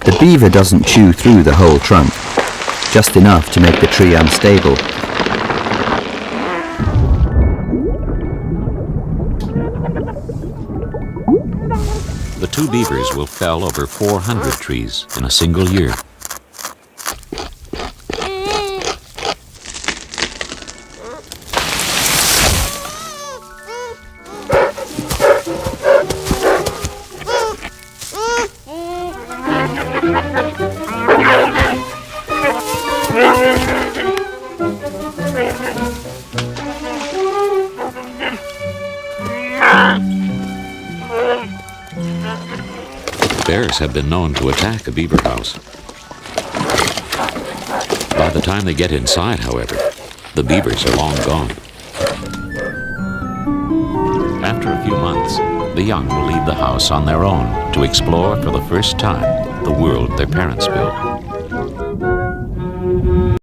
The beaver doesn't chew through the whole trunk, just enough to make the tree unstable. The two beavers will fell over 400 trees in a single year. Bears have been known to attack a beaver house. By the time they get inside, however, the beavers are long gone. After a few months, the young will leave the house on their own to explore for the first time the world their parents built.